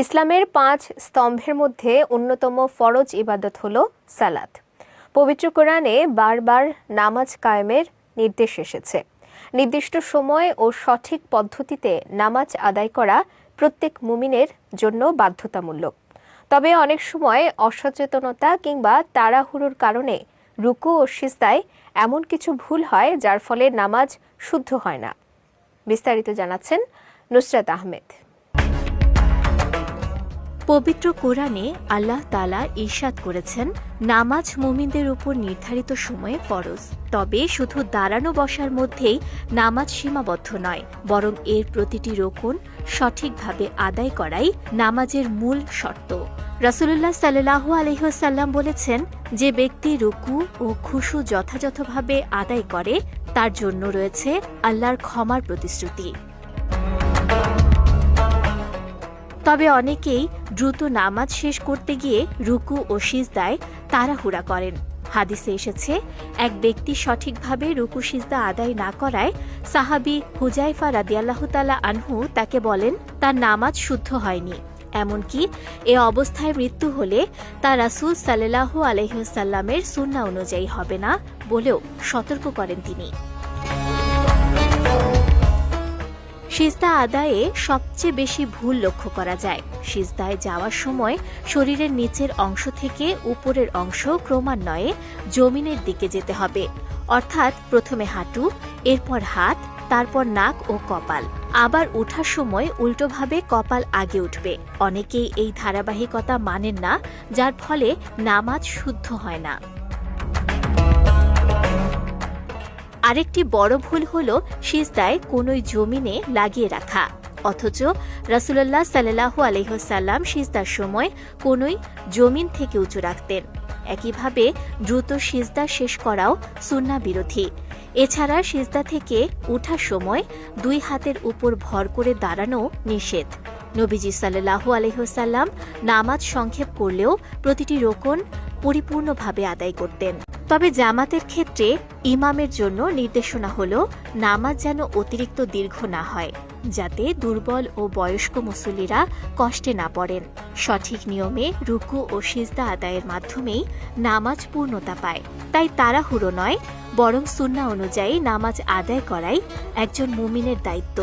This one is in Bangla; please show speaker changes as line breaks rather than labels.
ইসলামের ৫ স্তম্ভের মধ্যে অন্যতম ফরজ ইবাদত হল সালাত। পবিত্র কোরআনে বারবার নামাজ কায়েমের নির্দেশ এসেছে। নির্দিষ্ট সময় ও সঠিক পদ্ধতিতে নামাজ আদায় করা প্রত্যেক মুমিনের জন্য বাধ্যতামূলক। তবে অনেক সময় অসচেতনতা কিংবা তাড়াহুড়োর কারণে রুকু ও সিজদায় এমন কিছু ভুল হয় যার ফলে নামাজ শুদ্ধ হয় না। বিস্তারিত জানাচ্ছেন নুসরাত আহমেদ।
পবিত্র কোরআনে আল্লাহ তাআলা ইরশাদ করেছেন, নামাজ মুমিনদের উপর নির্ধারিত সময়ে ফরজ। তবে শুধু দাঁড়ানো বসার মধ্যেই নামাজ সীমাবদ্ধ নয়, বরং এর প্রতিটি রুকুন সঠিকভাবে আদায় করাই নামাজের মূল শর্ত। রাসূলুল্লাহ সাল্লাল্লাহু আলাইহি ওয়াসাল্লাম বলেছেন, যে ব্যক্তি রুকু ও খুশু যথাযথভাবে আদায় করে তার জন্য রয়েছে আল্লাহর ক্ষমার প্রতিশ্রুতি। তবে অনেকেই দ্রুত নামাজ শেষ করতে গিয়ে রুকু ও সিজদায় তাড়াহুড়া করেন। হাদিসে এসেছে, এক ব্যক্তি সঠিকভাবে রুকু সিজদা আদায় না করায় সাহাবী হুজাইফা রাদিয়াল্লাহু তাআলা আনহু তাকে বলেন তার নামাজ শুদ্ধ হয়নি। এমনকি এ অবস্থায় মৃত্যু হলে তা রাসূল সাল্লাল্লাহু আলাইহি ওয়াসাল্লামের সুন্নাহ অনুযায়ী হবে না বলেও সতর্ক করেন তিনি। সিজদা আদায়ে সবচেয়ে বেশি ভুল লক্ষ্য করা যায়। সিজদায় যাওয়ার সময় শরীরের নিচের অংশ থেকে উপরের অংশ ক্রমান্বয়ে জমিনের দিকে যেতে হবে, অর্থাৎ প্রথমে হাঁটু, এরপর হাত, তারপর নাক ও কপাল। আবার ওঠার সময় উল্টোভাবে কপাল আগে উঠবে। অনেকেই এই ধারাবাহিকতা মানেন না, যার ফলে নামাজ শুদ্ধ হয় না। আরেকটি বড় ভুল হল সিজদায় কোনোই জমিনে লাগিয়ে রাখা, অথচ রাসূলুল্লাহ সাল্লাল্লাহু আলাইহি ওয়াসাল্লাম সিজদার সময় কোনোই জমিন থেকে উঁচু রাখতেন। একইভাবে দ্রুত সিজদা শেষ করাও সুন্নাহ বিরোধী। এছাড়া সিজদা থেকে ওঠার সময় দুই হাতের উপর ভর করে দাঁড়ানো নিষেধ। নবীজি সাল্লাল্লাহু আলাইহি ওয়াসাল্লাম নামাজ সংক্ষেপ করলেও প্রতিটি রুকুন পরিপূর্ণভাবে আদায় করতেন। তবে জামাতের ক্ষেত্রে ইমামের জন্য নির্দেশনা হল নামাজ যেন অতিরিক্ত দীর্ঘ না হয়, যাতে দুর্বল ও বয়স্ক মুসল্লিরা কষ্টে না পড়েন। সঠিক নিয়মে রুকু ও সিজদা আদায়ের মাধ্যমেই নামাজ পূর্ণতা পায়। তাই তাড়াহুড়ো নয়, বরং সুন্নাহ অনুযায়ী নামাজ আদায় করাই একজন মুমিনের দায়িত্ব।